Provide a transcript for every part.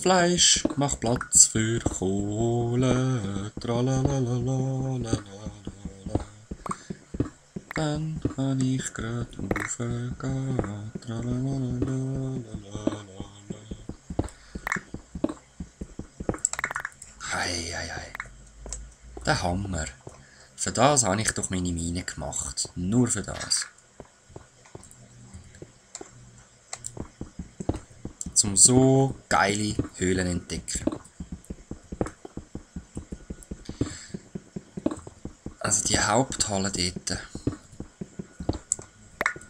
Fleisch, mach Platz für Kohle. Tralalalalala. Dann kann ich grad raufgehen. Tralalalalala. Hei, hei, hei. Der Hammer. Für das habe ich doch meine Mine gemacht. Nur für das. Zum so geile Höhlen entdecken. Also die Haupthalle dort.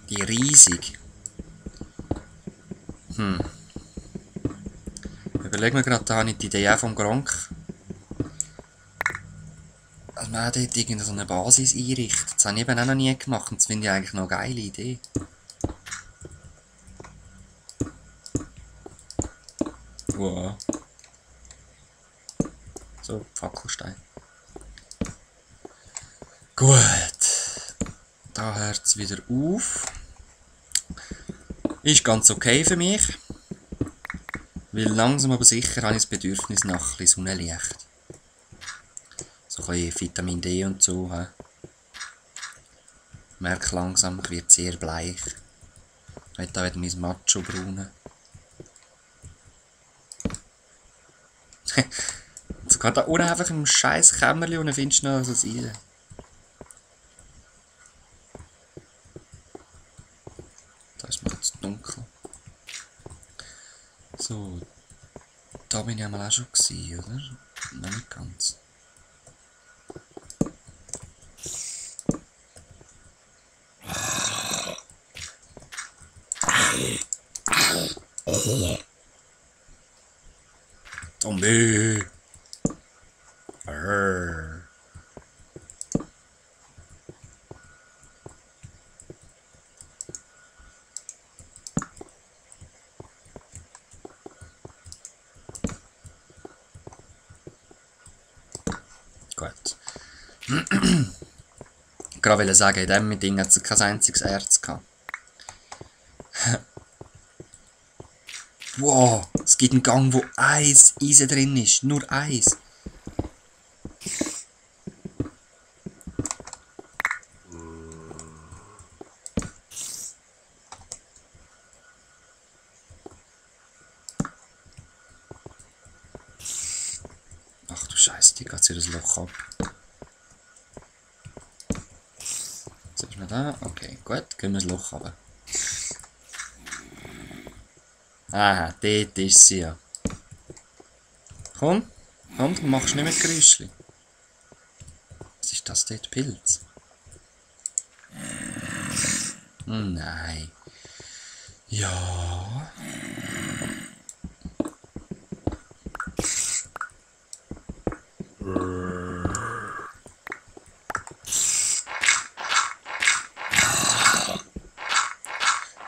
Die riesig. Überlegen wir gerade, da habe ich die Idee vom Gronk. Dass man auch dort irgendeine so eine Basis einrichtet. Das habe ich eben auch noch nie gemacht und das finde ich eigentlich noch eine geile Idee. Wow. So, Fackelstein. Gut. Da hört es wieder auf. Ist ganz okay für mich. Weil langsam aber sicher habe ich das Bedürfnis nach ein bisschen Sonnenlicht. So ein bisschen Vitamin D und so. Ich merke langsam, ich werde sehr bleich. Ich habe da wieder mein Macho braune. Sogar da unten einfach im scheiß Kämmerchen und dann findest du noch so ein Eisen. Da ist mir zu dunkel. So, da bin ich einmal auch schon gewesen, oder? Noch nicht ganz. Zombie! Arr. Gut. Gerade wollte sagen, in diesem Ding hat es kein einziges Erz gehabt. Wow, es gibt einen Gang, wo eins Eisen drin ist. Nur eins. Ach du Scheiße, die geht hier das Loch ab. Jetzt ist man da. Okay, gut, gehen wir das Loch runter. Aha, dort ist sie ja. Komm, komm, du machst nicht mehr Geräuschchen. Was ist das dort, Pilz? Nein. Ja.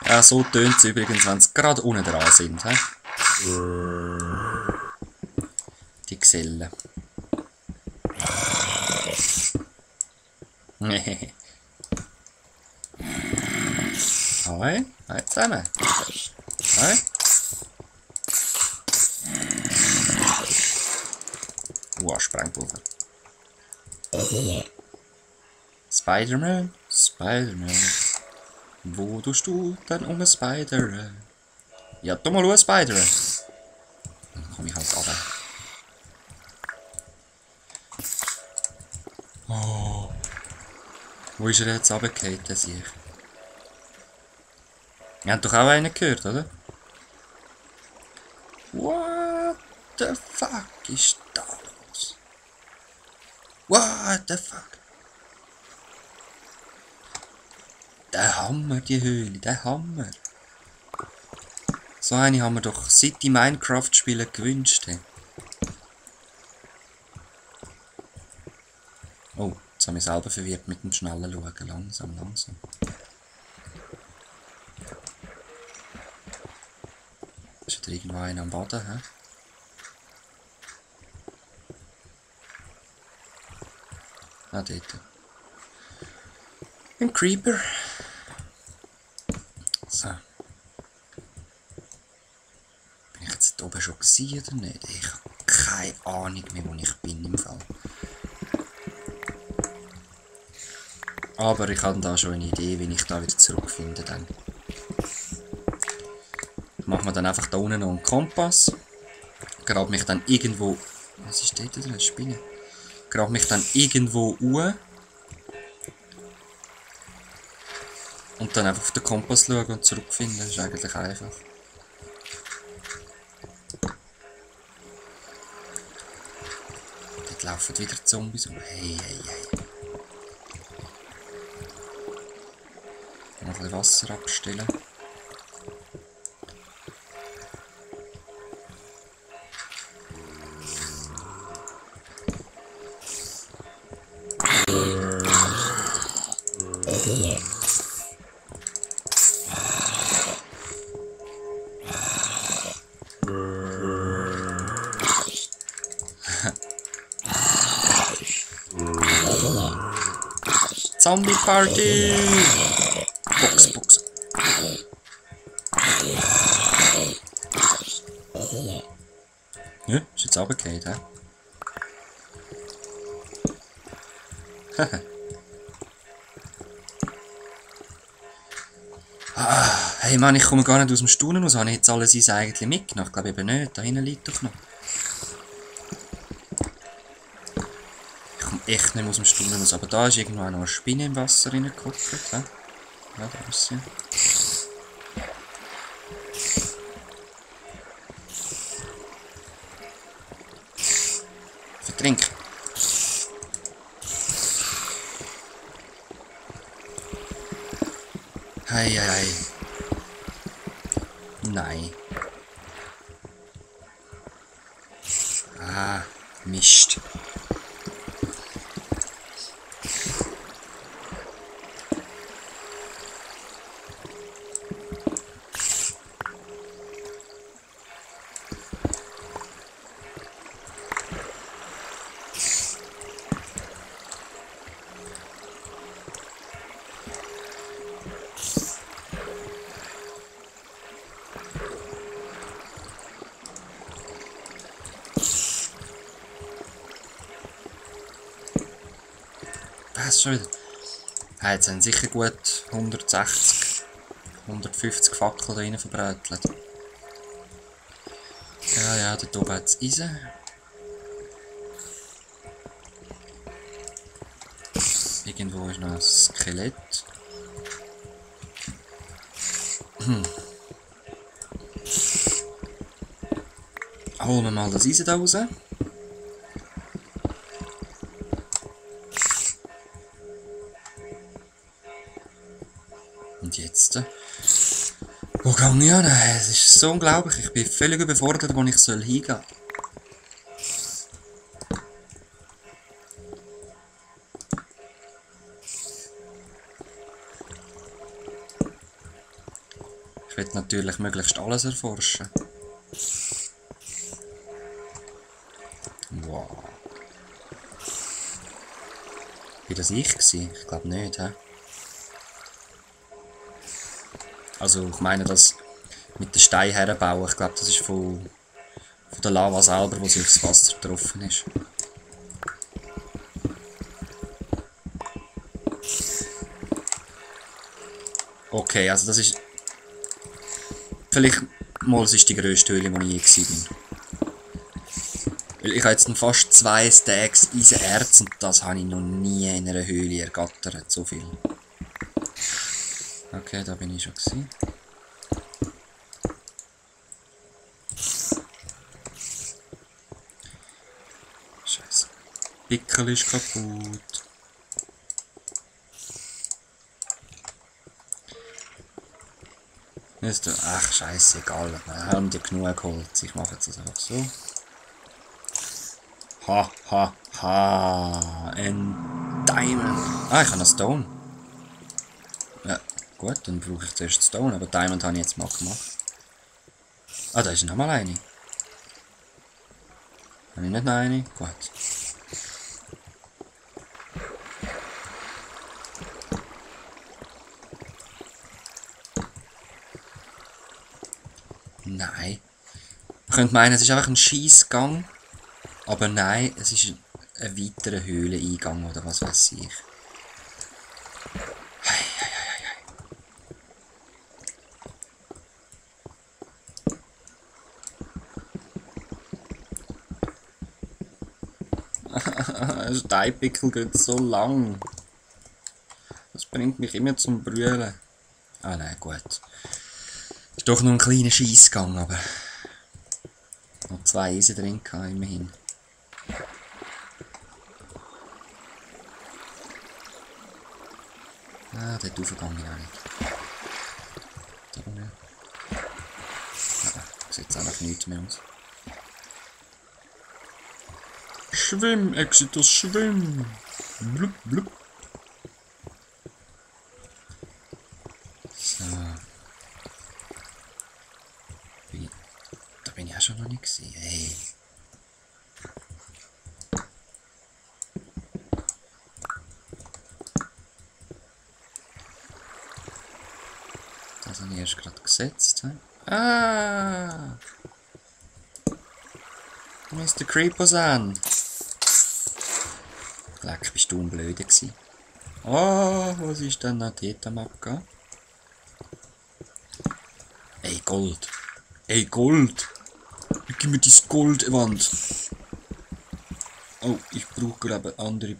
Ja, so tönt es übrigens, wenn sie gerade unten dran sind. He? Die Gesellen. Hi, hi zusammen. Hi. Sprengpulver. Spider-Man, Spider-Man. Wo tust du denn um ein Spider? Ja, tu mal ein Spider. Dann komme ich halt runter. Oh. Wo ist er jetzt runtergefallen, der Sieg? Ihr habt doch auch einen gehört, oder? What the fuck ist da los? What the fuck? Der Hammer, die Höhle, der Hammer. So eine haben wir doch seit die Minecraft-Spiele gewünscht. He. Oh, jetzt habe ich mich selber verwirrt mit dem schnellen Schauen. Langsam, langsam. Ist da irgendwo einer am Boden, hä? Ah, dort. Ein Creeper. So. Bin ich jetzt oben schon gesehen oder nicht? Ich habe keine Ahnung mehr, wo ich bin im Fall. Aber ich habe da schon eine Idee, wie ich da wieder zurückfinde dann. Machen wir dann einfach da unten noch einen Kompass. Grab mich dann irgendwo... Was ist dort drin? Eine Spinne? Grab mich dann irgendwo hoch. Und dann einfach auf den Kompass schauen und zurückfinden. Das ist eigentlich einfach. Dort laufen wieder Zombies um. Hey, hey, hey. Noch ein bisschen Wasser abstellen. Zombie Party! Box, Box. Ja, ist jetzt runtergefallen, hä? Hey Mann, ich komme gar nicht aus dem Staunen raus. Habe ich jetzt alles Eis eigentlich mitgenommen? Ich glaube eben nicht. Da hinten liegt doch noch. Ich komme echt nicht aus dem Staunen raus. Aber da ist irgendwo noch eine Spinne im Wasser reingehockt. Ja, da ist sie. Vertrink. Hei, hei, hei. Nein. Ah, Mist. Was schon wieder? Ja, jetzt haben sicher gut 160, 150 Fackeln da rein verbrätelt. Ja, ja, dort oben hat es Eisen. Irgendwo ist noch ein Skelett. Holen wir mal das Eisen da raus. Und jetzt? Wo gehe ich hin? Es ist so unglaublich. Ich bin völlig überfordert, wo ich hingehen soll. Ich will natürlich möglichst alles erforschen. Wow. War das ich gewesen? Ich glaube nicht, hä? Also ich meine das mit den Steinen herbauen, ich glaube das ist von der Lava selber, wo sie aufs Wasser getroffen ist. Okay, also das ist... Vielleicht mal, es ist die grösste Höhle, wo ich je war. Weil ich habe jetzt noch fast 2 Stacks Eisenerz und das habe ich noch nie in einer Höhle ergattert, so viel. Okay, da bin ich schon gewesen. Scheiße. Pickel ist kaputt. Ach, scheiße, egal. Wir haben ja genug Holz. Ich mache jetzt das einfach so. Ha, ha, ha. Ein Diamond. Ah, ich habe einen Stone. Ja, gut, dann brauche ich zuerst Stone, aber Diamond habe ich jetzt mal gemacht. Ah, da ist noch mal eine. Habe ich nicht noch eine? Gut. Nein. könnte meinen, es ist einfach ein Schiessgang. Aber nein, es ist ein weiterer Höhleneingang oder was weiß ich. Steinpickel geht so lang. Das bringt mich immer zum Brüllen. Ah nein, gut. Ist doch noch ein kleiner Schiessgang, aber noch 2 Eisen drin gehabt, immerhin. Ah, dort raufgegangen ich auch nicht. Da unten. Ah, sieht jetzt einfach nichts mehr aus. Schwimm, Exitus, schwimm! Blub, blub. So. Da bin ich auch schon noch nicht gesehen. Hey. Das habe ich erst gerade gesetzt. He? Ah! Mr. Creeper-san! Leck, bist du blöd gewesen. Oh, was ist denn noch dort am Abgehen? Ey, Gold! Ey, Gold! Gib mir dein Goldwand! Oh, ich brauche gerade eine andere